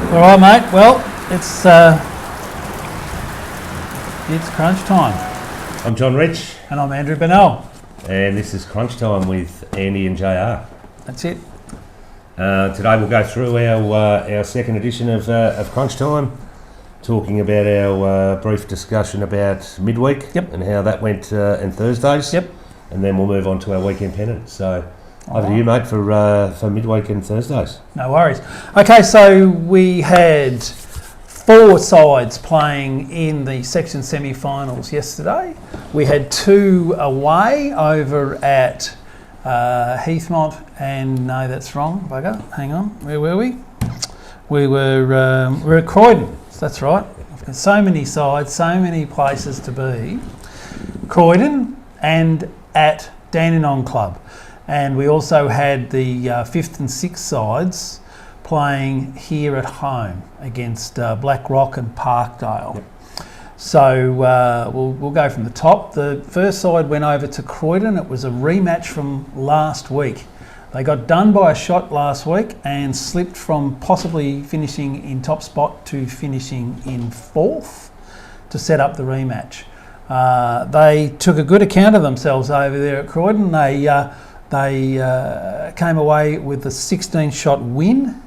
All right, mate. Well, it's crunch time. I'm John Rich. And I'm Andrew Bennell. And this is Crunch Time with Andy and JR. That's it. Today we'll go through our second edition of Crunch Time, talking about our brief discussion about midweek and how that went on Thursdays. Yep. And then we'll move on to our weekend pennant. So over to you, mate, for midweek and Thursdays. No worries. Okay, so we had 4 sides playing in the section semi-finals yesterday. We had 2 away over at Heathmont, and no, that's wrong, bugger. Hang on, where were we? We were at Croydon. That's right. I've got so many sides, so many places to be. Croydon and at Dandenong Club. And we also had the 5th and 6th sides playing here at home against Black Rock and Parkdale. Yep. So we'll go from the top. The first side went over to Croydon. It was a rematch from last week. They got done by a shot last week and slipped from possibly finishing in top spot to finishing in 4th to set up the rematch. They took a good account of themselves over there at Croydon. They came away with a 16-shot win,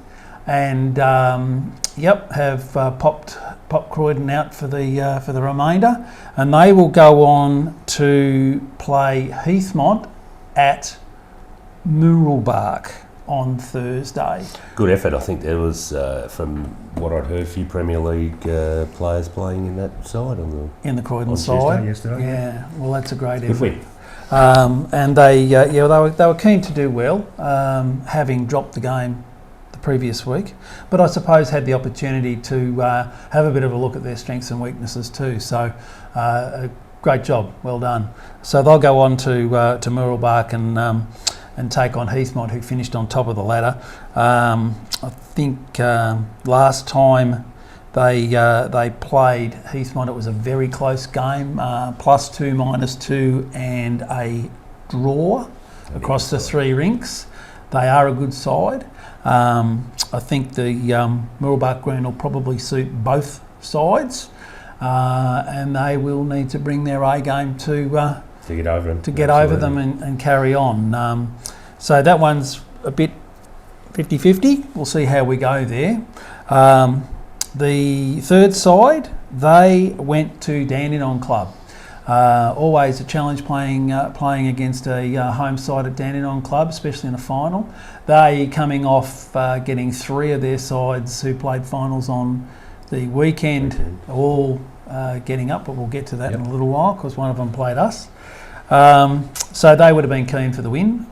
and have popped Croydon out for the remainder, and they will go on to play Heathmont at Mooralbark on Thursday. Good effort. I think there was, from what I'd heard, a few Premier League players playing in that side in the Croydon side yesterday. Yeah, well, that's a great effort. Good win. And they were keen to do well, having dropped the game the previous week, but I suppose had the opportunity to have a bit of a look at their strengths and weaknesses too. So a great job, well done. So they'll go on to Mooralbark and take on Heathmont, who finished on top of the ladder. I think last time they played Heathmont, it was a very close game, +2, -2, and a draw across the 3 rinks. They are a good side. I think the Mooralbark Green will probably suit both sides, and they will need to bring their A game to get over them and carry on. So that one's a bit 50-50. We'll see how we go there. The third side, they went to Dandenong Club. Always a challenge playing against a home side at Dandenong Club, especially in a final. They coming off getting 3 of their sides who played finals on the weekend, all getting up, but we'll get to that in a little while because one of them played us. So they would have been keen for the win.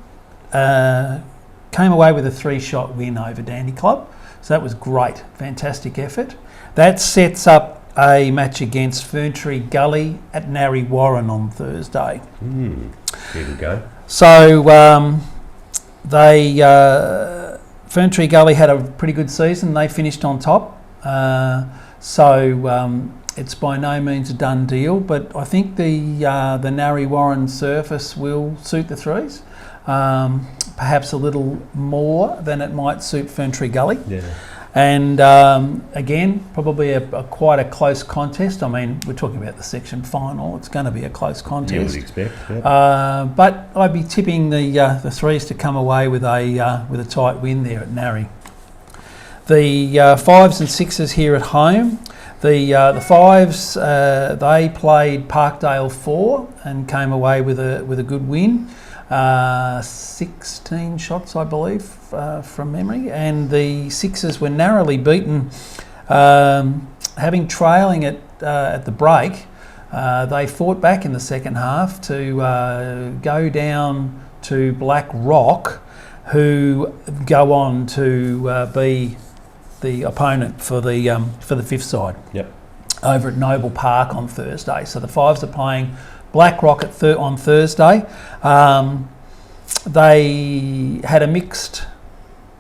Came away with a 3-shot win over Dandy Club. So that was great, fantastic effort. That sets up a match against Ferntree Gully at Narry Warren on Thursday. There we go. So Ferntree Gully had a pretty good season. They finished on top. It's by no means a done deal, but I think the Narry Warren surface will suit the Threes. Perhaps a little more than it might suit Ferntree Gully. Yeah. And again, probably quite a close contest. I mean, we're talking about the section final. It's going to be a close contest. You would expect. Yeah. But I'd be tipping the Threes to come away with a tight win there at Narry. The 5s and 6s here at home. The 5s they played Parkdale 4 and came away with a good win. 16 shots, I believe, from memory, and the 6s were narrowly beaten, having trailing at the break. They fought back in the second half to go down to Black Rock, who go on to be the opponent for the 5th side. Yep. Over at Noble Park on Thursday. So the 5s are playing Black Rock on Thursday. They had a mixed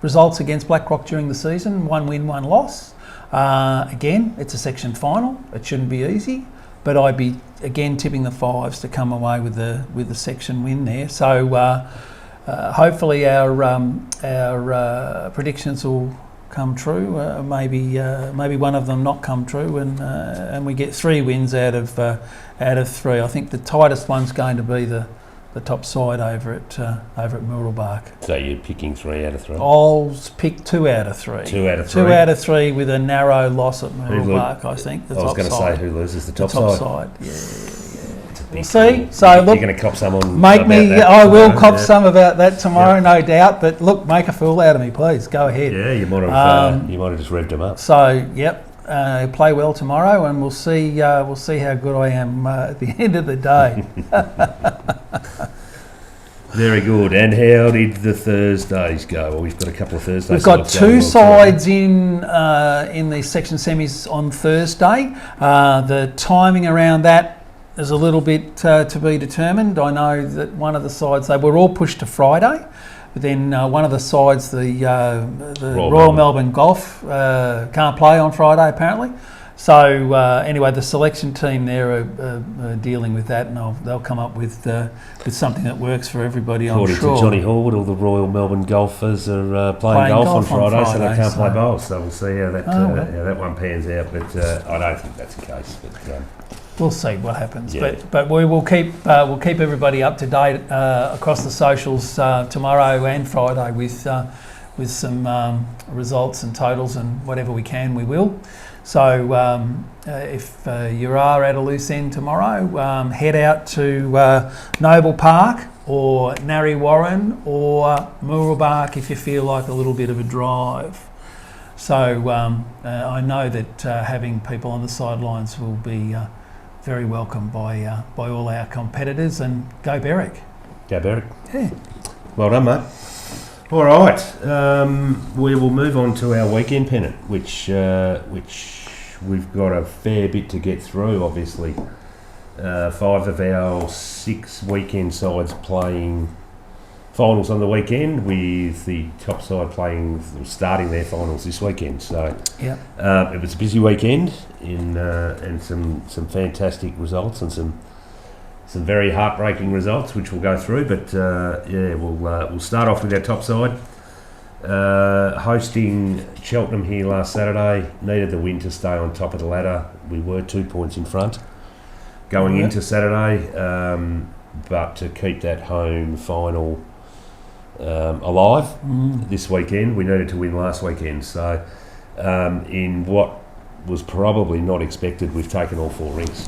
results against Black Rock during the season. 1 win, 1 loss. Again, it's a section final. It shouldn't be easy, but I'd be again tipping the 5s to come away with the section win there. So hopefully our predictions will come true. Maybe one of them not come true, and we get 3 wins out of 3. I think the tightest one's going to be the top side over at Mooroolbark. So you're picking 3 out of 3? I'll pick 2 out of 3. 2 out of 3? 2 out of 3 with a narrow loss at Mooroolbark, I think. I was going to say, who loses the top side? Yeah. We'll see. So look, you're going to cop some on. I will cop some about that tomorrow, no doubt. But look, make a fool out of me, please. Go ahead. Yeah, you might have just revved them up. So play well tomorrow, and we'll see how good I am at the end of the day. Very good. And how did the Thursdays go? Well, we've got a couple of Thursdays. We've got 2 sides in the section semis on Thursday. The timing around that is a little bit to be determined. I know that one of the sides, they were all pushed to Friday, but then one of the sides, the Royal Melbourne Golf, can't play on Friday apparently. So anyway, the selection team there are dealing with that, and they'll come up with something that works for everybody. According to Johnny Hallwood, all the Royal Melbourne golfers are playing golf on Friday, so they can't play bowls. So we'll see how that one pans out. But I don't think that's the case. But we'll see what happens. Yeah. But we will keep everybody up to date across the socials tomorrow and Friday with some results and totals, and whatever we can, we will. So if you are at a loose end tomorrow, head out to Noble Park or Narre Warren or Mooroolbark if you feel like a little bit of a drive. So I know that having people on the sidelines will be very welcome by all our competitors, and go Berwick. Go Berwick. Yeah. Well done, mate. All right, we will move on to our weekend pennant, which we've got a fair bit to get through. Obviously, 5 of our 6 weekend sides playing finals on the weekend, with the top side starting their finals this weekend. So it was a busy weekend and some fantastic results and some very heartbreaking results, which we'll go through. But we'll start off with our top side. Hosting Cheltenham here last Saturday, needed the win to stay on top of the ladder. We were 2 points in front going into Saturday, but to keep that home final alive this weekend, we needed to win last weekend. So in what was probably not expected, we've taken all 4 rings.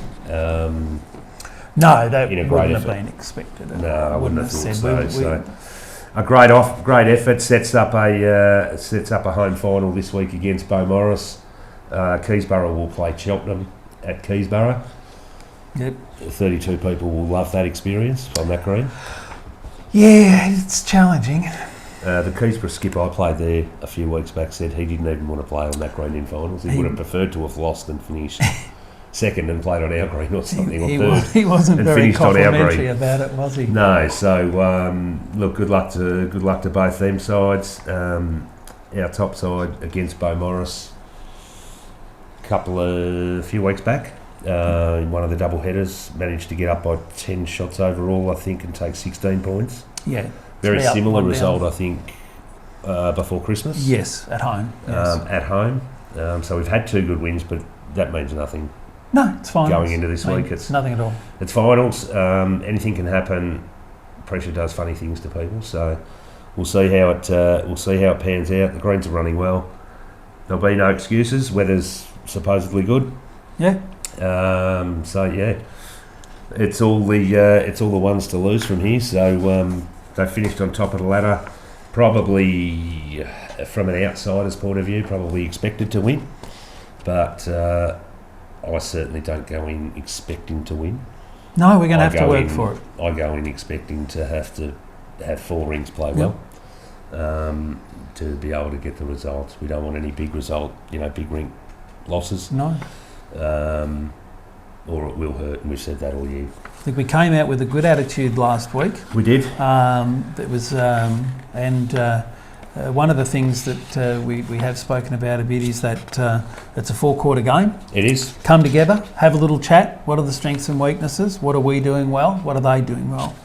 No, that wouldn't have been expected. No, I wouldn't have thought so. A great effort sets up a home final this week against Beaumaris. Keysborough will play Cheltenham at Keysborough. Yep. 32 people will love that experience on that green. Yeah, it's challenging. The Keysborough skipper I played there a few weeks back said he didn't even want to play on that green in finals. He would have preferred to have lost and finished second and played on our green or something, or third. He wasn't very complimentary about it, was he? No. So look, good luck to both them sides. Our top side against Beaumaris a few weeks back, in one of the double headers, managed to get up by 10 shots overall, I think, and take 16 points. Yeah. Very similar result, I think, before Christmas. Yes, at home. Yes. At home. So we've had 2 good wins, but that means nothing. No, it's fine. Going into this week, it's nothing at all. It's finals. Anything can happen. Pressure does funny things to people. So we'll see how it pans out. The greens are running well. There'll be no excuses. Weather's supposedly good. Yeah. It's all the ones to lose from here. So they finished on top of the ladder. Probably, from an outsider's point of view, probably expected to win, but I certainly don't go in expecting to win. No, we're going to have to work for it. I go in expecting to have 4 rings play well, to be able to get the results. We don't want any big ring losses. No. Or it will hurt, and we've said that all year. I think we came out with a good attitude last week. We did. It was, one of the things that we have spoken about a bit is that it's a 4-quarter game. It is. Come together, have a little chat. What are the strengths and weaknesses? What are we doing well? What are they doing well?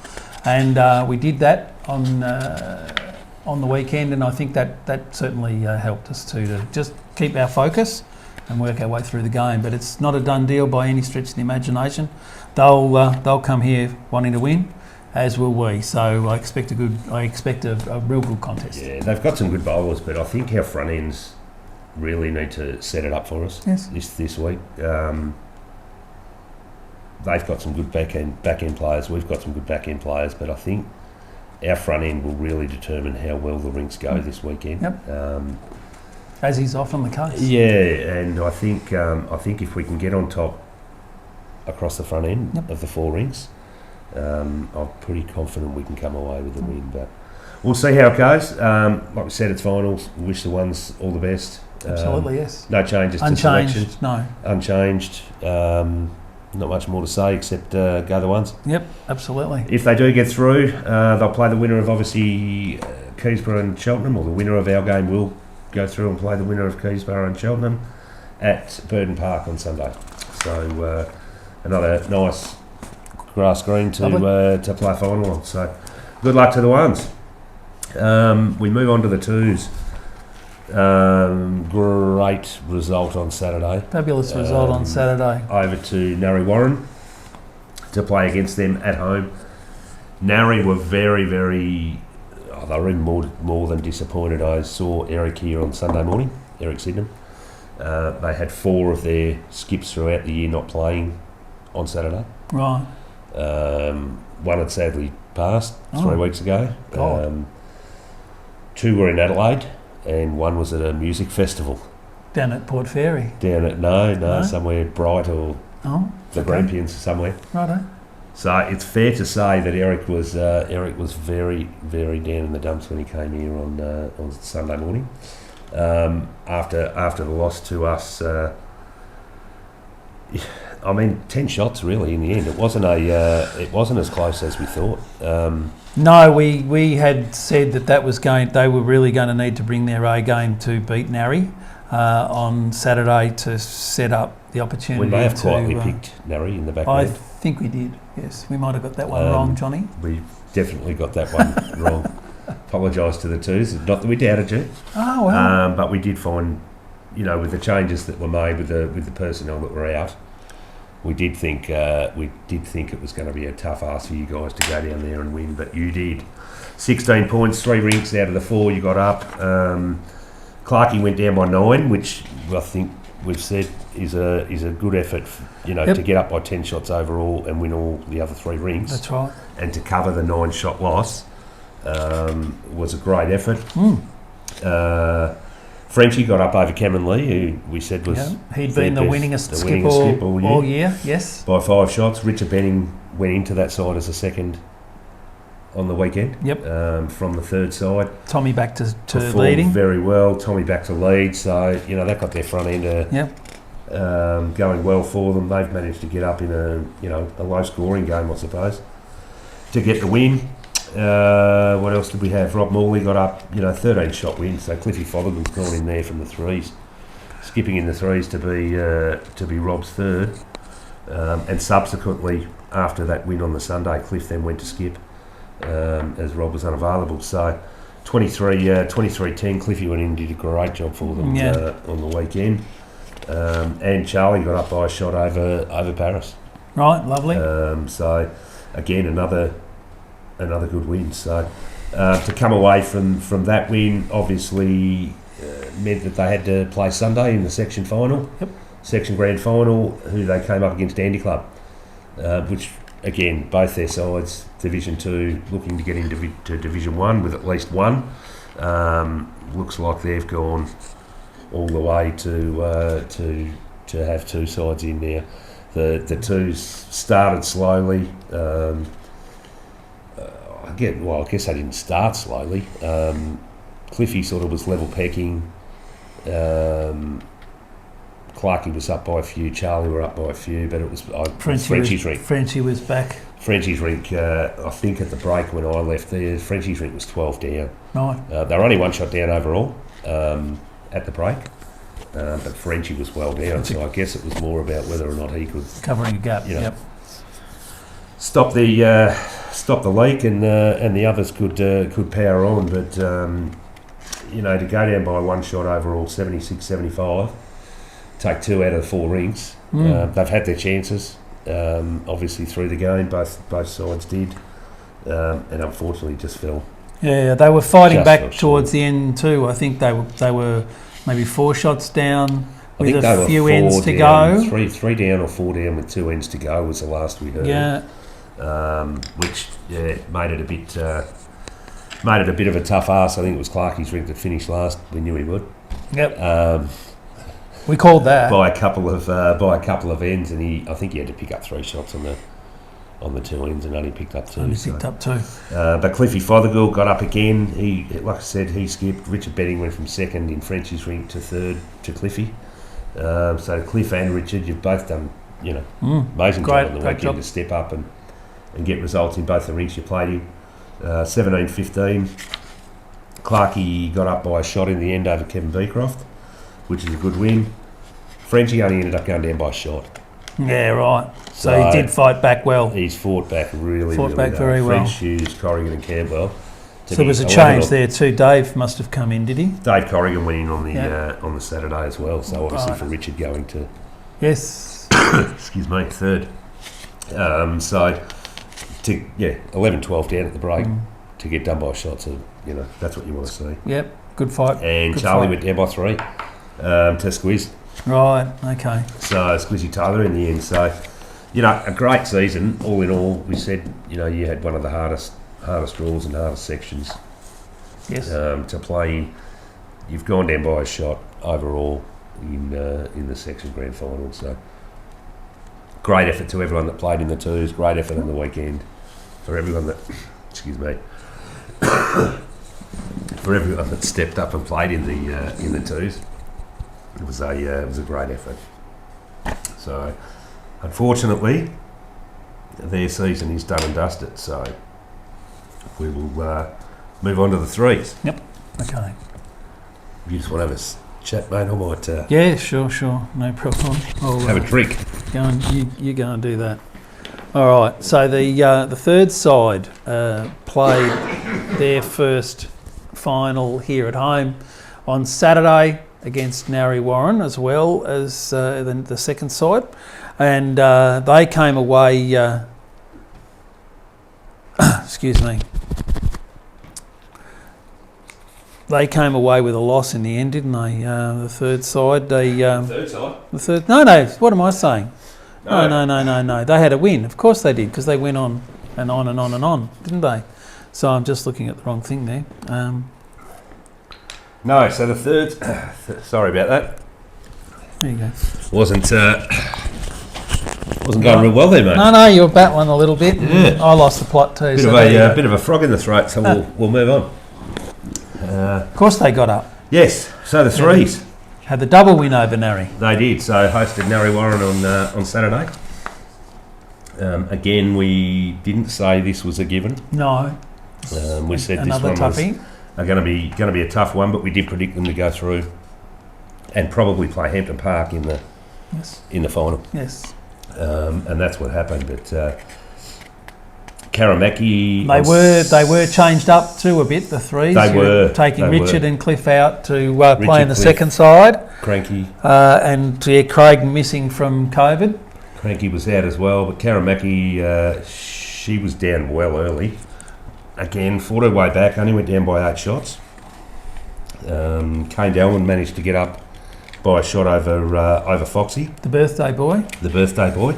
And we did that on the weekend, and I think that certainly helped us to just keep our focus and work our way through the game. But it's not a done deal by any stretch of the imagination. They'll come here wanting to win, as will we. So I expect a real good contest. Yeah, they've got some good bowlers, but I think our front ends really need to set it up for us this week. They've got some good back end players. We've got some good back end players, but I think our front end will really determine how well the rinks go this weekend. Yep. As is often the case. Yeah, and I think if we can get on top across the front end of the 4 rinks, I'm pretty confident we can come away with the win. But we'll see how it goes. Like we said, it's finals. We wish the ones all the best. Absolutely, yes. No changes to selection. No. Unchanged. Not much more to say except go the ones. Yep, absolutely. If they do get through, they'll play the winner of obviously Keysborough and Cheltenham, or the winner of our game will go through and play the winner of Keysborough and Cheltenham at Burton Park on Sunday. So another nice grass green to play a final on. So good luck to the ones. We move on to the twos. Great result on Saturday. Fabulous result on Saturday. Over to Narre Warren to play against them at home. Narre were very, very... they were even more than disappointed. I saw Eric here on Sunday morning, Eric Sydenham. They had 4 of their skips throughout the year not playing on Saturday. Right. One had sadly passed 3 weeks ago. God. 2 were in Adelaide, and 1 was at a music festival. Down at Port Fairy? No, somewhere bright or the Grampians somewhere. Righto. So it's fair to say that Eric was very, very down in the dumps when he came here on Sunday morning. After the loss to us, 10 shots really in the end. It wasn't as close as we thought. No, we had said that was they were really going to need to bring their A game to beat Narre on Saturday to set up the opportunity. We may have quietly picked Narre in the background. I think we did, yes. We might have got that one wrong, Johnny. We definitely got that one wrong. Apologise to the twos. Not that we doubted you. Oh, well. But we did find, with the changes that were made with the personnel that were out, we did think it was going to be a tough ask for you guys to go down there and win, but you did. 16 points, 3 rinks out of the 4 you got up. Clarkey went down by 9, which I think we've said is a good effort, to get up by 10 shots overall and win all the other 3 rinks. That's right. And to cover the 9-shot loss was a great effort. Frenchie got up over Cameron Lee, who we said was... Yeah. He'd been the winningest skip all year, yes. By 5 shots. Richard Benning went into that side as a second on the weekend. Yep. From the third side. Tommy back to Performed leading. very well. Tommy back to lead. So, that got their front end going well for them. They've managed to get up in a low-scoring game, I suppose, to get the win. What else did we have? Rob Morley got up, 13-shot win. So Cliffy Fotherman's gone in there from the threes, skipping in the threes to be Rob's third. And subsequently, after that win on the Sunday, Cliff then went to skip as Rob was unavailable. So 23-10, Cliffy went in and did a great job for them on the weekend. And Charlie got up by a shot over Paris. Right, lovely. So again, another good win. So to come away from that win obviously meant that they had to play Sunday in the section final, section grand final, who they came up against Dandy Club, which again, both their sides, Division 2, looking to get into Division 1 with at least one. Looks like they've gone all the way to have 2 sides in there. The twos started slowly. I guess they didn't start slowly. Cliffy sort of was level pecking. Clarkey was up by a few. Charlie were up by a few, but it was Frenchie's rink. Frenchie was back. Frenchie's rink, I think at the break when I left there, Frenchie's rink was 12 down. Right. They were only 1 shot down overall at the break, but Frenchie was well down, so I guess it was more about whether or not he could... Covering a gap, stop the leak, and the others could power on. But to go down by one shot overall, 76-75, take 2 out of the 4 rings. They've had their chances, obviously through the game. Both sides did, and unfortunately just fell. Yeah, they were fighting Just back not towards the end too. I think they were maybe 4 shots down I with think they a were few 4 ends to down, go. three down or 4 down with 2 ends to go was the last we heard. Yeah, Which made it a bit of a tough ask. I think it was Clarkie's ring that finished last. We knew he would. yep. We called that. By a couple of ends, and I think he had to pick up 3 shots on the 2 ends, and only picked up 2. Picked up 2. But Cliffy Fothergill got up again. He, like I said, he skipped. Richard Betting went from second in French's ring to third to Cliffy. So Cliff and Richard, you've both done, amazing job on the weekend to step up and get results in both the rings you played in. 17-15. Clarkie got up by a shot in the end over Kevin Beecroft, which is a good win. Frenchie only ended up going down by a shot. Yeah, right. So he did fight back well. He's fought back really well. Very well. French, Hughes, Corrigan and Campbell. So there was a change there too. Dave must have come in, did he? Dave Corrigan went in on the Saturday as well. So obviously for Richard going to yes, excuse me, third. So to 11-12 down at the break to get done by a shot. So that's what you want to see. Yep, good fight. And good Charlie fight. went down by 3 to Squiz. Right. Okay. So Squizzy Taylor in the end. So a great season all in all. We said you had one of the hardest draws and hardest sections. Yes. To play in. You've gone down by a shot overall in the section grand final. So great effort to everyone that played in the 2s. Great effort on the weekend for everyone that for everyone that stepped up and played in the 2s. It was a great effort. So unfortunately, their season is done and dusted. So we will move on to the 3s. Yep. Okay. You just want to have a chat, mate? I might Yeah, sure. No problem. I'll have a drink. go and you go and do that. All right. So the third side played their first final here at home on Saturday against Narry Warren, as well as the second side, and they came away. Excuse me. They came away with a loss in the end, didn't they? The third side. Third side? The third. No. What am I saying? No. They had a win. Of course they did, because they went on and on and on and on, didn't they? So I'm just looking at the wrong thing there. No. So the third. Sorry about that. There you go. Wasn't going real well there, mate. No, you were battling a little bit. Yeah. I lost the plot too. Bit of a frog in the throat. So we'll move on. Of course they got up. Yes. So the 3s. Had the double win over Narry. They did. So hosted Narry Warren on Saturday. Again, we didn't say this was a given. No. We said another this one was toughie. going to be a tough one, but we did predict them to go through and probably play Hampton Park in the final. Yes. And that's what happened. But Karamaki, They were changed up too a bit. The 3s. They were taking they Richard were. and Cliff out to play Richard, in the Cliff. second side, Cranky. and Craig missing from COVID. Cranky was out as well, but Karamaki, she was down well early. Again, fought her way back, only went down by 8 shots. Kane Delman managed to get up by a shot over Foxy, The birthday boy. the birthday boy.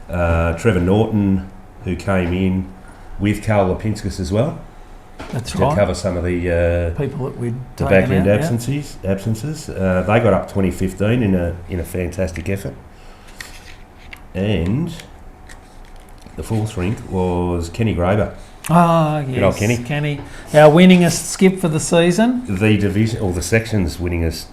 Trevor Norton, who came in with Carl Lipinskis as well That's to right. cover some of the People that we'd the taken back end out, absences. They got up 2015 in a fantastic effort. And the 4th rink was Kenny Graber. Ah, yes. Good old Kenny. Kenny. Our winningest skip for the season. The division, or the sections winningest.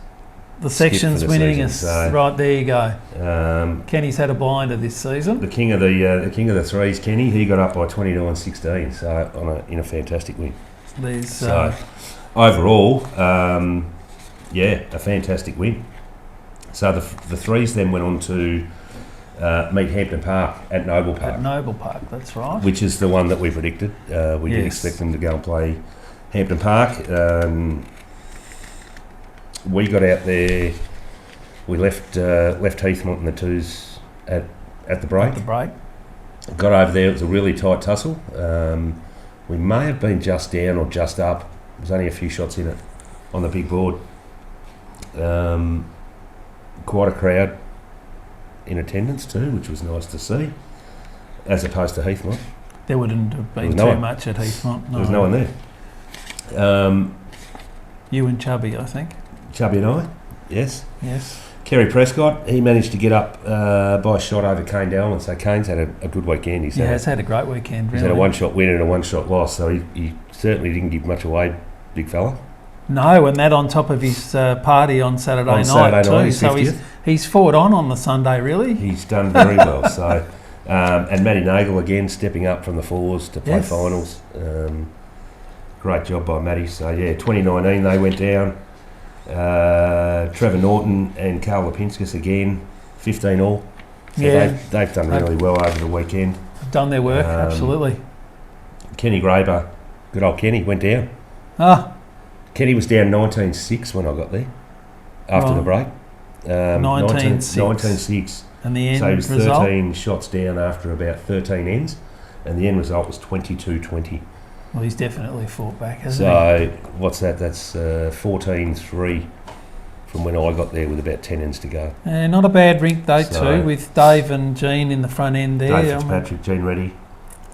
The section's for the winningest. season, so- Right, there you go. Kenny's had a blinder this season. The king of the 3s, Kenny, he got up by 29-16, so in a fantastic win. There's So overall, a fantastic win. So the 3s then went on to meet Hampton Park at Noble Park. At Noble Park, that's right. Which is the one that we predicted. We did expect them to go and play Hampton Park. We got out there. We left Heathmont and the twos at the break. At the break. Got over there. It was a really tight tussle. We may have been just down or just up. There was only a few shots in it on the big board. Quite a crowd in attendance too, which was nice to see, as opposed to Heathmont. There wouldn't have been too much at Heathmont. No. There was no one there. You and Chubby, I think. Chubby and I, yes. Yes. Kerry Prescott, he managed to get up by a shot over Kane Dallman, so Kane's had a good weekend. He's had a great weekend, really. He's had a one-shot win and a one-shot loss, so he certainly didn't give much away, big fella. No, and that on top of his party on Saturday night too. So he's fought on the Sunday, really. He's done very well. So, and Matty Nagel again stepping up from the fours to play finals. Great job by Matty. So yeah, 2019 they went down. Trevor Norton and Carl Lipinskis again, 15 all. So they've done really well over the weekend. Done their work, absolutely. Kenny Graber, good old Kenny, went down. Kenny was down 19-6 when I got there, after the break. 19-6. And the end so he was result? 13 shots down after about 13 ends, and the end result was 22-20. Well, he's definitely fought back, hasn't he? So, what's that? That's 14-3 from when I got there with about 10 ends to go. Not a bad rink, though, too, with Dave and Jean in the front end there. Dave Fitzpatrick, Jean Reddy.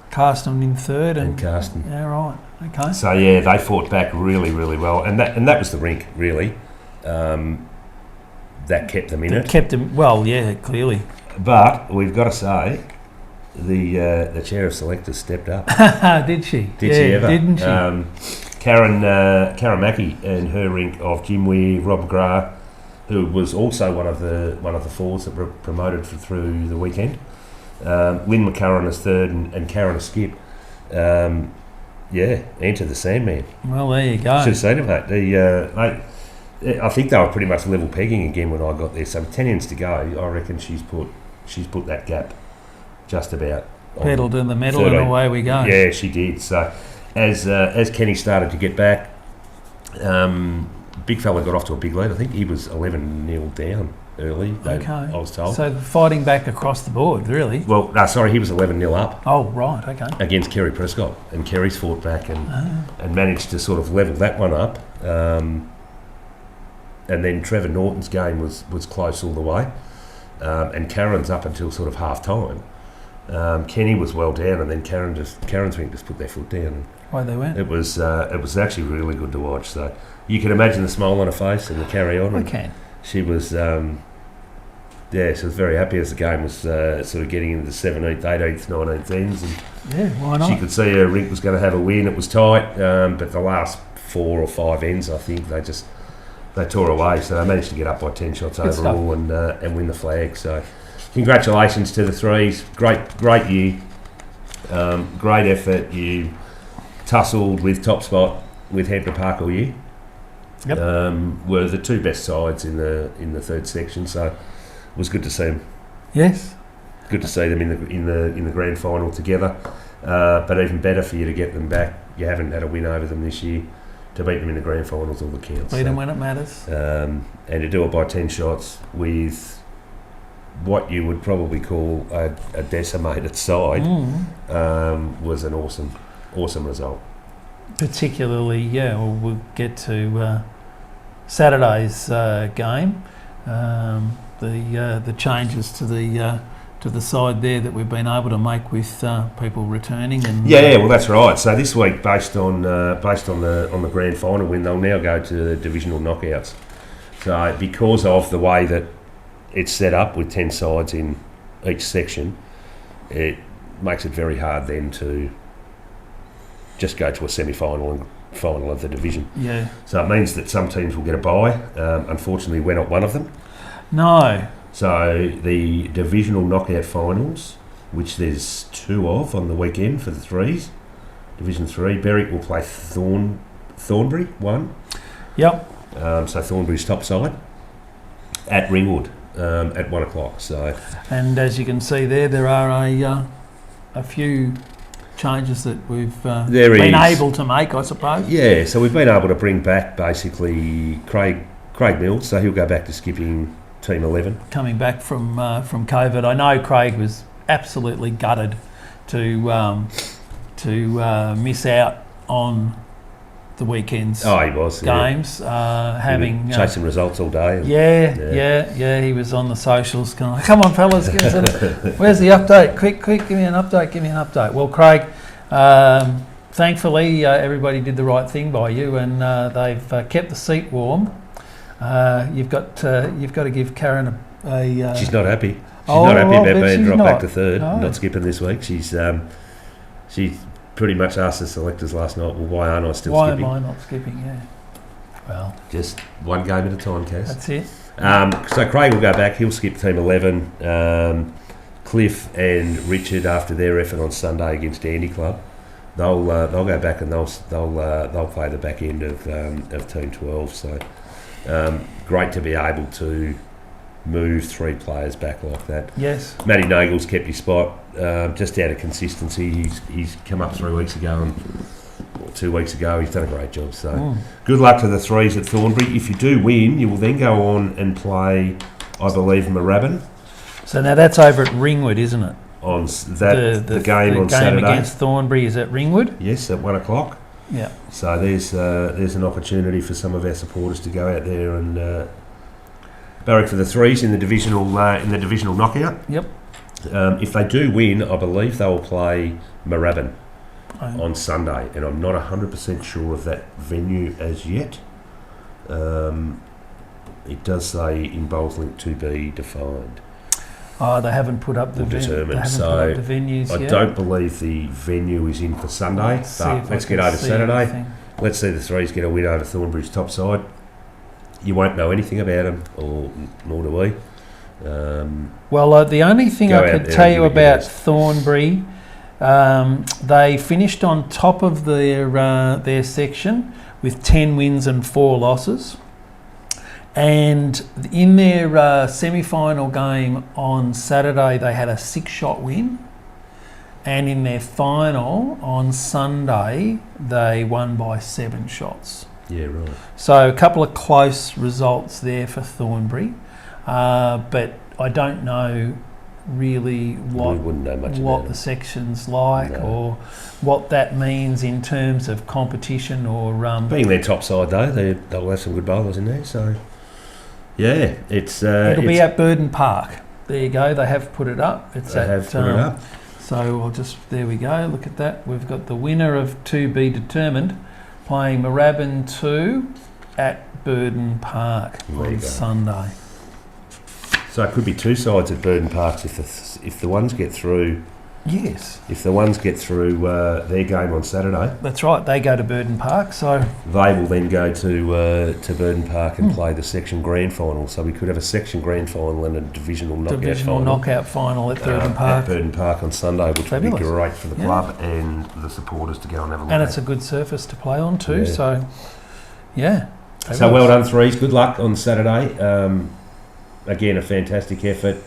Carsten in third. And Carsten. Yeah, right. Okay. So, yeah, they fought back really, really well. And that was the rink, really. That kept them in it. Kept them, well, yeah, clearly. But we've got to say, the chair of selectors stepped up. Did she? Did she ever? Didn't she? Karen Mackey and her rink of Jim Weir, Rob Gra, who was also one of the fours that were promoted through the weekend. Lynn McCurran as third and Karen as skip. Enter the Sandman. Well, there you go. Should have seen it, mate. I think they were pretty much level pegging again when I got there. So 10 ends to go, I reckon she's put that gap just about. Pedal to the metal 13. And away we go. Yeah, she did. So as Kenny started to get back, big fella got off to a big lead. I think he was 11-0 down early. I was told. So fighting back across the board, really. Well, he was 11-0 up. Oh, right, okay. Against Kerry Prescott, and Kerry's fought back and managed to sort of level that one up. And then Trevor Norton's game was close all the way, and Karen's up until sort of half time. Kenny was well down, and then Karen's wing just put their foot down. And away they went. It was actually really good to watch. So you can imagine the smile on her face and the carry on. I can. She was, she was very happy as the game was sort of getting into the 17th, 18th, 19th ends. And why not? She could see her rink was going to have a win. It was tight, but the last 4 or 5 ends, I think they tore away. So they managed to get up by 10 shots good overall and win the flag. So congratulations to the threes. Great year. Great effort. You tussled with top spot with Hampton Park all year. Yep. Were the two best sides in the third section, so it was good to see them. Yes. Good to see them in the grand final together. But even better for you to get them back. You haven't had a win over them this year. To beat them in the grand finals, all the counts. Beat them when it matters. And to do it by 10 shots with what you would probably call a decimated side was an awesome result. Particularly, we'll get to Saturday's game. The changes to the side there that we've been able to make with people returning and well, that's right. So this week, based on the grand final win, they'll now go to the divisional knockouts. So because of the way that it's set up with 10 sides in each section, it makes it very hard then to just go to a semi-final and final of the division. Yeah. So it means that some teams will get a bye. Unfortunately, we're not one of them. No. So the divisional knockout finals, which there's 2 of on the weekend for the threes, Division 3, Berwick will play Thornbury, 1. Yep. So Thornbury's top side at Ringwood. at 1 o'clock. So, And as you can see there are a few changes that we've been able to make, I suppose. Yeah, so we've been able to bring back basically Craig Mills, so he'll go back to skipping Team 11. Coming back from COVID. I know Craig was absolutely gutted to miss out on the weekend's he was games. Having chasing results all day. Yeah. He was on the socials going, like, come on, fellas, give us where's the update? Quick, give me an update. Well, Craig, thankfully everybody did the right thing by you, and they've kept the seat warm. You've got to give Karen a she's not happy. She's not happy about being dropped back to third, not skipping this week. She pretty much asked the selectors last night, well, why aren't I still skipping? Why am I not skipping, yeah. Well, just one game at a time, Cass. That's it. So Craig will go back, he'll skip Team 11. Cliff and Richard, after their effort on Sunday against Andy Club, they'll go back and they'll play the back end of Team 12. So great to be able to move 3 players back like that. Yes. Matty Nagle's kept his spot, just out of consistency. He's come up 3 weeks ago or 2 weeks ago. He's done a great job. So good luck to the threes at Thornbury. If you do win, you will then go on and play, I believe, Moorabbin. So now that's over at Ringwood, isn't it? On that the game on Saturday against Thornbury is at Ringwood. Yes, at 1 o'clock. Yeah. So there's an opportunity for some of our supporters to go out there and barrack for the threes in the divisional knockout. Yep. If they do win, I believe they will play Moorabbin on Sunday, and I'm not 100% sure of that venue as yet. It does say in Bowlslink to be defined. Oh, they haven't put up the venues I yet. don't believe the venue is in for Sunday. Let's get over Saturday. Anything. Let's see the threes get a win over Thornbury's top side. You won't know anything about them, nor do we. Well, the only thing I could tell you about Thornbury, they finished on top of their section with 10 wins and 4 losses. And in their semi-final game on Saturday, they had a 6-shot win. And in their final on Sunday, they won by 7 shots. Yeah, right. So a couple of close results there for Thornbury. But I don't know really what the section's like or what that means in terms of competition or... Being their top side, though, they'll have some good bowlers in there, so... Yeah, it'll be at Burden Park. There you go. They have put it up. Put it up. So there we go. Look at that. We've got the winner of To Be Determined playing Moorabbin 2 at Burden Park on Sunday. So it could be 2 sides at Burden Park if the ones get through. Yes. If the ones get through their game on Saturday. That's right. They go to Burden Park, so they will then go to Burden Park and play the section grand final. So we could have a section grand final and a divisional knockout final at Burden Park. At Burden Park on Sunday, which would be great for the club and the supporters to go and have a look. And it's a good surface to play on too. Yeah. So So well done, threes. Good luck on Saturday. Again, a fantastic effort.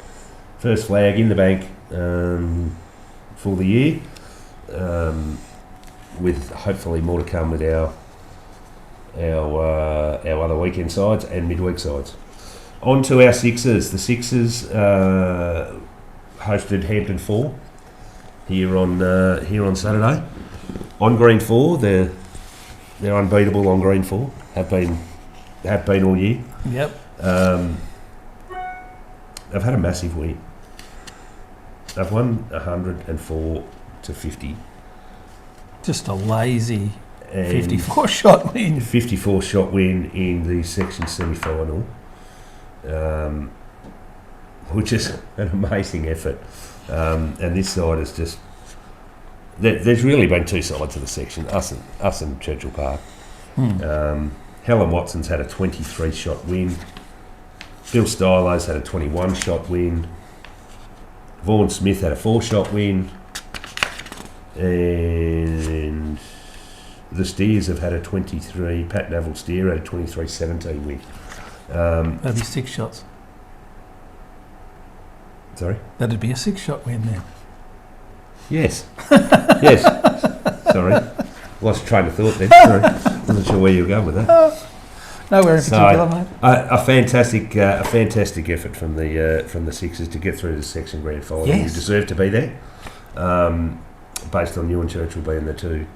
First flag in the bank. For the year, with hopefully more to come with our other weekend sides and midweek sides. On to our Sixers. The Sixers hosted Hampton 4 here on Saturday. On Green 4, they're unbeatable on Green 4. Have been all year. Yep. They've had a massive win. They've won 104 to 50. Just a lazy 54-shot win. 54-shot win in the section semi-final, which is an amazing effort. And this side is just... There's really been 2 sides of the section, us and Churchill Park. Helen Watson's had a 23-shot win. Bill Stylo's had a 21-shot win. Vaughan Smith had a 4-shot win, and the Steers have had a 23. Pat Neville Steer had a 23-17 win. That'd be 6 shots. Sorry? That'd be a 6-shot win then. Yes. Yes. Sorry. Lost train of thought there. Sorry. Wasn't sure where you were going with that. Nowhere in particular, mate. A fantastic effort from the Sixers to get through the section grand final. Yes. You deserve to be there, based on you and Churchill being the two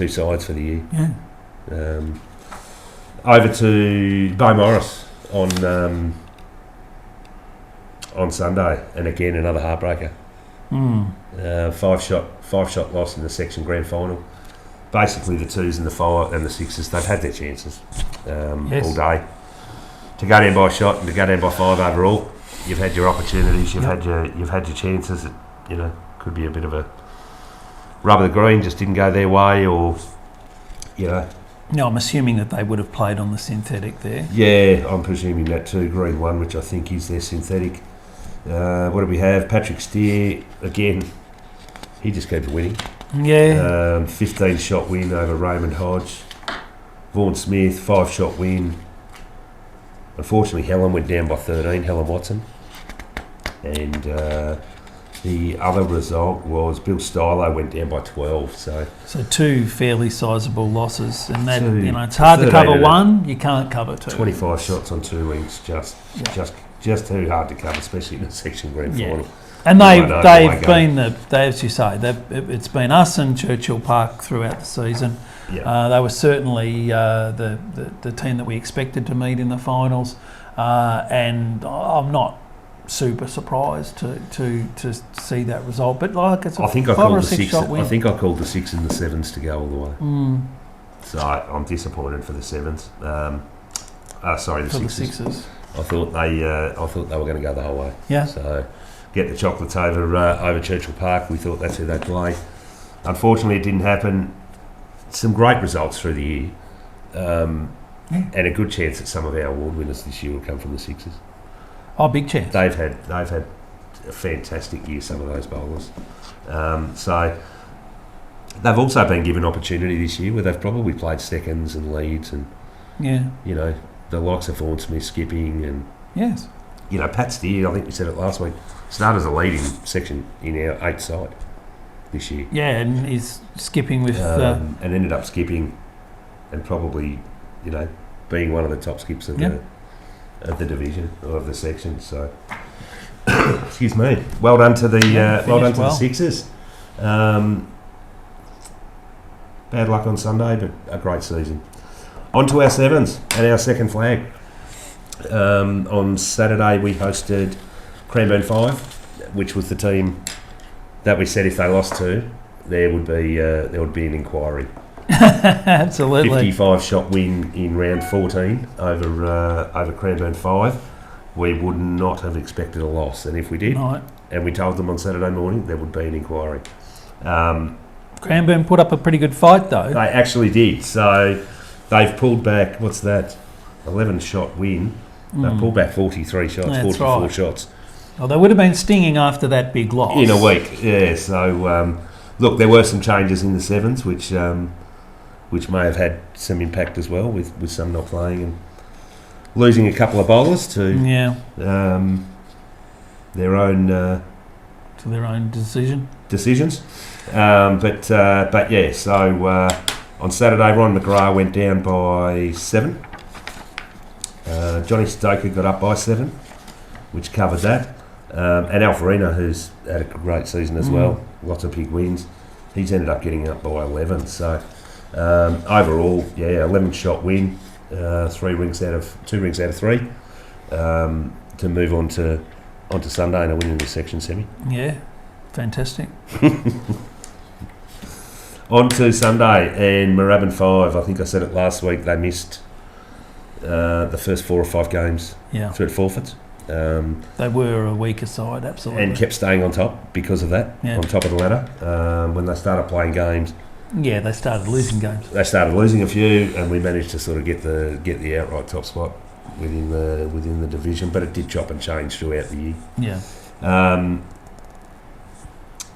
sides for the year. Yeah. Over to Bo Morris on Sunday, and again another heartbreaker. 5-shot loss in the section grand final. Basically, the twos and the five and the sixes, they've had their chances all day. To go down by a shot and to go down by 5 overall, you've had your opportunities, you've had your chances. That, could be a bit of a rub of the green, just didn't go their way, or No, I'm assuming that they would have played on the synthetic there. Yeah, I'm presuming that too. Green 1, which I think is their synthetic. What do we have? Patrick Steer again. He just keeps winning. Yeah. 15-shot win over Raymond Hodge. Vaughan Smith, 5-shot win. Unfortunately, Helen went down by 13, Helen Watson. And the other result was Bill Stylo went down by 12. So 2 fairly sizable losses. And that, it's hard to cover one, you can't cover 2. 25 shots on 2 wings, just too hard to cover, especially in the section grand final. And they've been as you say, it's been us and Churchill Park throughout the season. Yeah. They were certainly the team that we expected to meet in the finals, and I'm not super surprised to see that result. But it's I think I 5 called or the 6. 6-shot win. I think I called the 6 and the 7s to go all the way. So I'm disappointed for the 7s. Sorry, the 6s. The Sixers. I thought they were going to go the whole way. Yeah. So get the chocolates over Churchill Park. We thought that's who they'd play. Unfortunately, it didn't happen. Some great results through the year, and a good chance that some of our award winners this year will come from the Sixers. Oh, big chance. They've had a fantastic year, some of those bowlers. So they've also been given opportunity this year where they've probably played seconds and leads, and the likes of Vaughan Smith skipping, and Pat Steer, I think we said it last week, started as a lead in our 8th side this year. Yeah, and he's skipping with and ended up skipping, and probably being one of the top skips of the division or of the section. So excuse me. Well done to the the Sixers. Bad luck on Sunday, but a great season. On to our 7s and our second flag. On Saturday we hosted Cranbourne 5, which was the team that we said if they lost to, there would be an inquiry. Absolutely. 55-shot win in round 14 over Cranbourne 5. We would not have expected a loss, and if we did, and we told them on Saturday morning, there would be an inquiry. Cranbourne put up a pretty good fight, though. They actually did. So they've pulled back. What's that? 11-shot win. They pulled back 43 shots, That's 44 right. shots. Well, they would have been stinging after that big loss. In a week, yeah. So, look, there were some changes in the 7s, which may have had some impact as well, with some not playing and losing a couple of bowlers to their own decisions. But yeah. So on Saturday, Ron McGrath went down by 7. Johnny Stoker got up by 7, which covered that. And Alfarina, who's had a great season as well, lots of big wins, he's ended up getting up by 11. So overall, 11-shot win, 2 rings out of 3, to move on to Sunday and a win in the section semi. Yeah, fantastic. On to Sunday and Moorabbin 5. I think I said it last week. They missed the first 4 or 5 games through forfeits. They were a weaker side, absolutely. And kept staying on top because of that, on top of the ladder. When they started playing games... Yeah, they started losing games. They started losing a few, and we managed to sort of get the outright top spot within the division, but it did chop and change throughout the year. Yeah.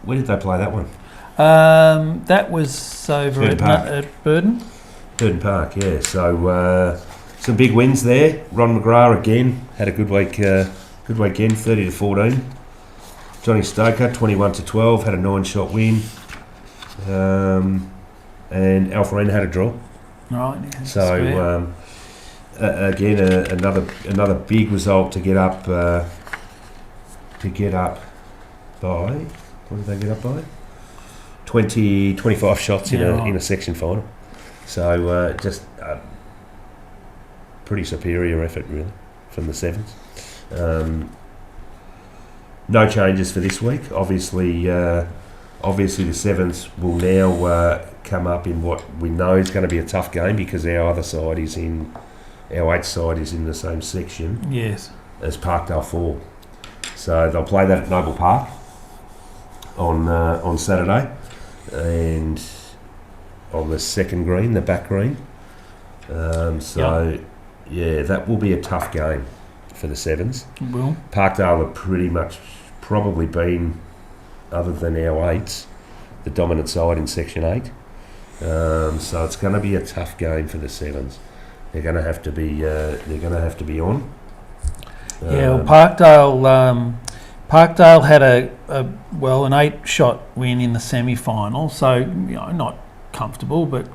Where did they play that one? That was over at Burden. Burden Park, yeah. So... some big wins there. Ron McGrath again had a good week Good weekend, 30-14. Johnny Stoker, 21-12, had a 9-shot win. And Alpharina had a draw. Right. Yeah, So again, another big result to get up. By what did they get up by? 25 shots in a section final. So just a pretty superior effort really from the sevens. No changes for this week. Obviously the sevens will now come up in what we know is going to be a tough game because our eighth side is in the same section. Yes. As Parkdale 4. So they'll play that at Noble Park on Saturday, and on the second green, the back green. That will be a tough game for the sevens. It will. Parkdale have pretty much probably been, other than our eights, the dominant side in Section 8. So it's going to be a tough game for the sevens. They're going to have to be. On. Parkdale had an 8-shot win in the semi-final, so not comfortable, but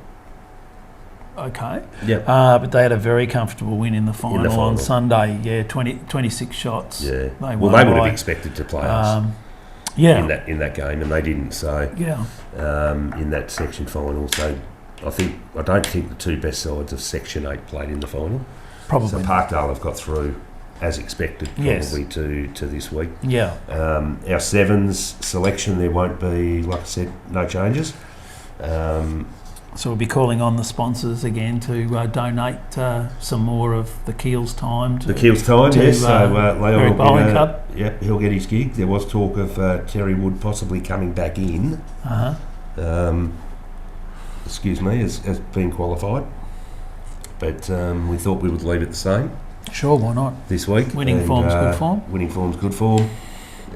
okay. Yep. But they had a very comfortable win in the final on Sunday. Yeah, 26 shots. Yeah. They would have expected to play us. In that game, and they didn't. So in that section final, so I don't think the two best sides of Section 8 played in the final. Probably. So Parkdale have got through as expected, probably to this week. Yeah. Our sevens selection, there won't be, like I said, no changes. So we'll be calling on the sponsors again to donate some more of the Keels time. Yes. So Leon will he'll get his gig. There was talk of Terry Wood possibly coming back in. As being qualified. But we thought we would leave it the same. Sure, why not? This week. Winning form's good form. Winning form's good form.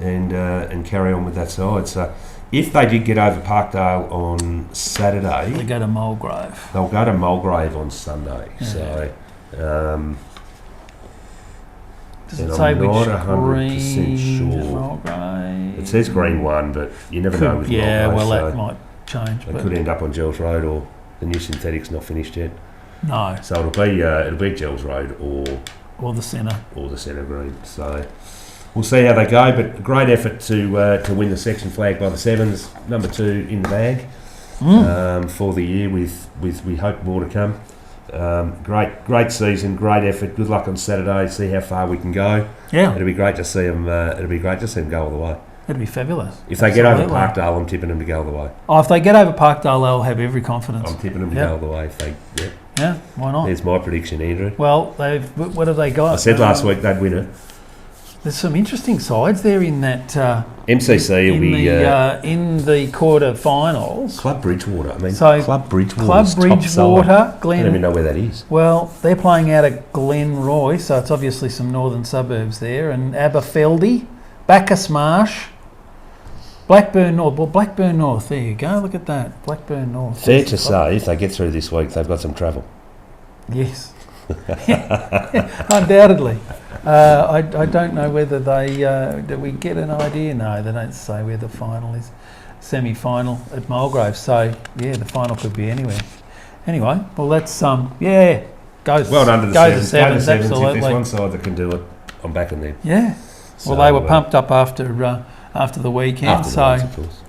And carry on with that side. So if they did get over Parkdale on Saturday, they go to Mulgrave. They'll go to Mulgrave on Sunday. Yeah. So does it say which 100% sure. Mulgrave? It says green 1, but you never know with Mulgrave. Yeah, well, that might change. It could end up on Gels Road, or the new synthetic's not finished yet. No. So it'll be Gels Road or the centre green. So we'll see how they go, but a great effort to win the section flag by the sevens. Number 2 in the bag for the year, with we hope more to come. Great season, great effort. Good luck on Saturday. See how far we can go. Yeah, it'll be great to see them. It'll be great to see them go all the way. It'd be fabulous. If they get over Parkdale, I'm tipping them to go all the way. Oh, if they get over Parkdale, they'll have every confidence. I'm tipping them to go all the way. Yeah, why not? There's my prediction, Andrew. Well, what have they got? I said last week they'd win it. There's some interesting sides there in that. MCC will be in the quarter-finals. Club Bridgewater. Club Bridgewater, Glen. I don't even know where that is. Well, they're playing out at Glenroy, so it's obviously some northern suburbs there, and Aberfeldy, Bacchus Marsh, Blackburn North. Well, Blackburn North. There you go. Look at that, Blackburn North. Fair to say, if they get through this week, they've got some travel. Yes. Undoubtedly. I don't know whether they... do we get an idea? No, they don't say where the final is. Semi-final at Mulgrave. So, yeah, the final could be anywhere. Anyway, well, that's... Go well done to the sevens. Absolutely. If there's one side that can do it, I'm backing them. Yeah. So, well, they were pumped up after the weekend. Of course.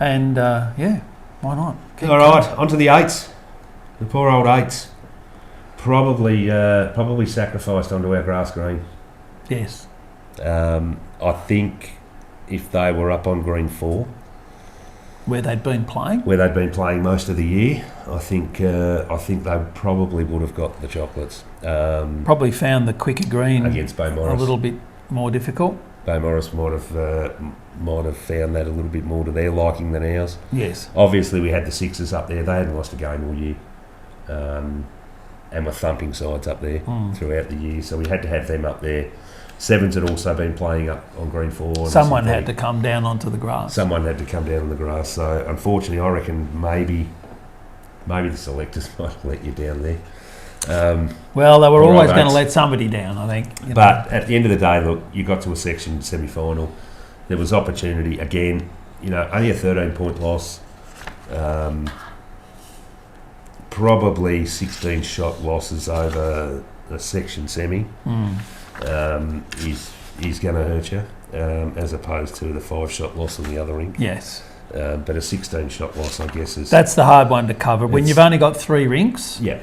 And, why not? All right, on to the 8s. The poor old 8s. Probably sacrificed onto our grass green. Yes. I think if they were up on green 4, where they'd been playing most of the year, I think they probably would have got the chocolates. Probably found the quicker green against Beaumaris a little bit more difficult. Beaumaris might have found that a little bit more to their liking than ours. Yes. Obviously, we had the 6s up there. They hadn't lost a game all year. And were thumping sides up there throughout the year, so we had to have them up there. 7s had also been playing up on green 4. Someone had to come down onto the grass. So unfortunately, I reckon maybe the selectors might have let you down there. Well, they were All always right, going to mates. let somebody down, I think. you But at the end of the day, look, you got to a section semi-final. There was opportunity again. Only a 13-point loss. Probably 16 shot losses over a section semi. Is going to hurt you, as opposed to the 5-shot loss on the other rink. Yes. But a 16-shot loss, I guess, is... That's the hard one to cover. When you've only got 3 rinks Yeah,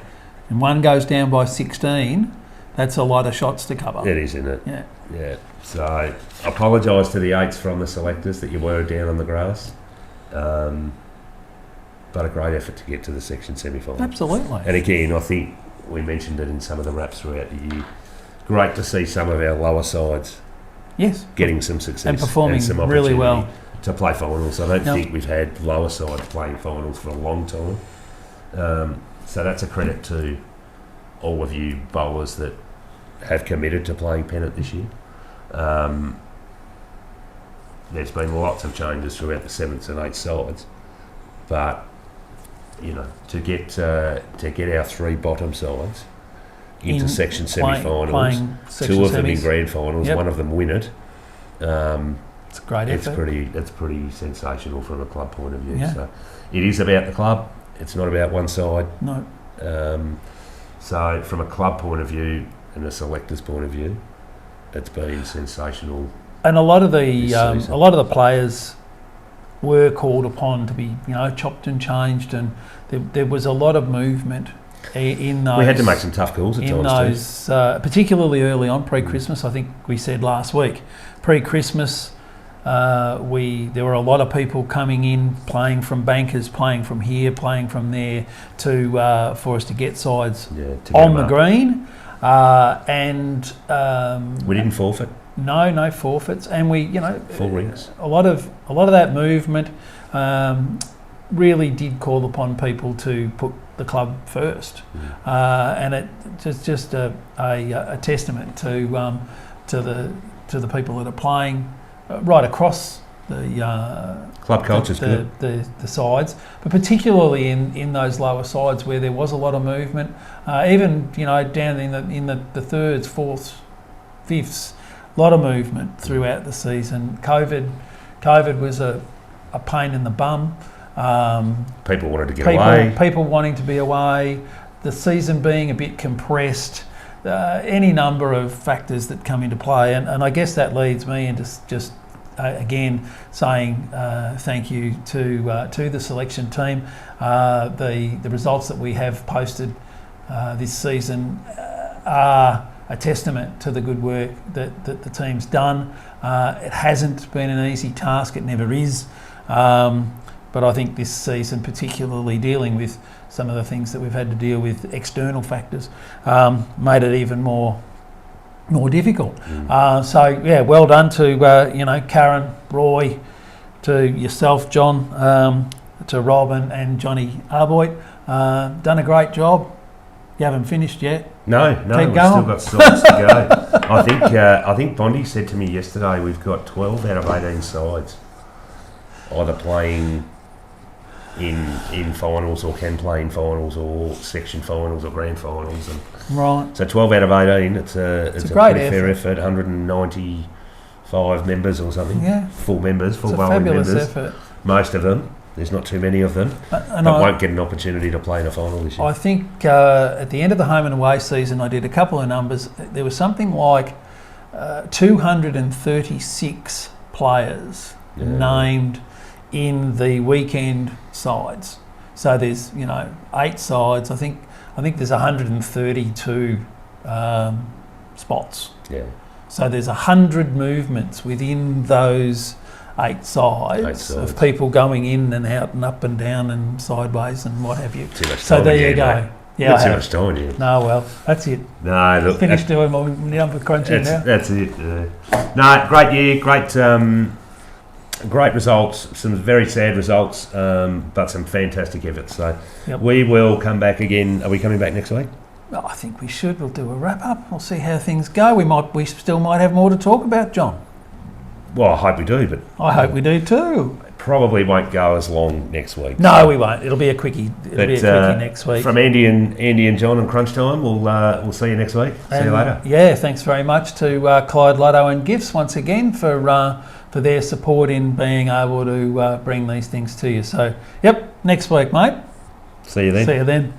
and one goes down by 16, that's a lot of shots to cover. it is, isn't it? Yeah. Yeah. So I apologise to the 8s from the selectors that you were down on the grass. But a great effort to get to the section semi-final. Absolutely. And again, I think we mentioned it in some of the wraps throughout the year. Great to see some of our lower sides Yes. getting some success And performing some really opportunity well. to play finals. I don't Yep. think we've had lower sides playing finals for a long time. So that's a credit to all of you bowlers that have committed to playing Pennant this year. There's been lots of changes throughout the 7th and 8th sides, but to get our 3 bottom sides into section semi-finals, playing section 2 of them in semis. grand finals, Yep. 1 of them win it. It's a great effort. It's pretty sensational from a club point of view. Yeah. So it is about the club. It's not about one side. No. So from a club point of view and a selector's point of view, it's been sensational. And a lot of This season. the players were called upon to be, chopped and changed, and there was a lot of movement in those. We had to make some tough calls at in times those, particularly early on pre-Christmas. I think we said last week, pre-Christmas, there were a lot of people coming in, playing from bankers, playing from here, playing from there, for us to get sides to get on them the up. green, and We didn't forfeit. no forfeits, and we, Full rings. a lot of that movement really did call upon people to put the club first, and it just a testament to the people that are playing right across the Club culture's good. the sides, but particularly in those lower sides where there was a lot of movement, even down in the thirds, fourths, fifths. A lot of movement throughout the season. COVID was a pain in the bum. People wanted to get away. People wanting to be away. The season being a bit compressed. Any number of factors that come into play, and I guess that leads me into just again saying thank you to the selection team. The results that we have posted this season are a testament to the good work that the team's done. It hasn't been an easy task, it never is, but I think this season, particularly dealing with some of the things that we've had to deal with, external factors, made it even more difficult. So yeah, well done to Karen, Roy, to yourself, John, to Rob and Johnny Arboit. Done a great job. You haven't finished yet. No, Keep we've going. still got sides to go. I think Bondi said to me yesterday we've got 12 out of 18 sides either playing in finals or can play in finals or section finals or grand finals. And Right. so 12 out of 18, it's a great pretty fair effort. effort. 195 members or something. Yeah. Full members, full It's a bowling fabulous members. effort. Most of them. There's not too many of them. And But won't get an opportunity to play in a final this year. I think at the end of the home and away season, I did a couple of numbers. There was something like 236 players named in the weekend sides. So there's 8 sides. I think there's 132 spots. Yeah. So there's 100 movements within those 8 sides of people going in and out and up and down and sideways and what have you. Too much So time there again, you go. mate. Yeah, I Too have. much time, yeah. No, well, that's it. No, look. Finished doing my number crunching now. That's it. No, great year, great results. Some very sad results, but some fantastic efforts. So Yep. we will come back again. Are we coming back next week? Well, I think we should. We'll do a wrap up. We'll see how things go. We still might have more to talk about, John. Well, I hope we do, but I hope we do too. probably won't go as long next week. No, we won't. It'll be a quickie. It'll be a quickie next week. From Andy and John and Crunch Time, we'll see you next week. See you later. Yeah, thanks very much to Clyde Lotto and Gifts once again for their support in being able to bring these things to you. So, yep, next week, mate. See you then. See you then.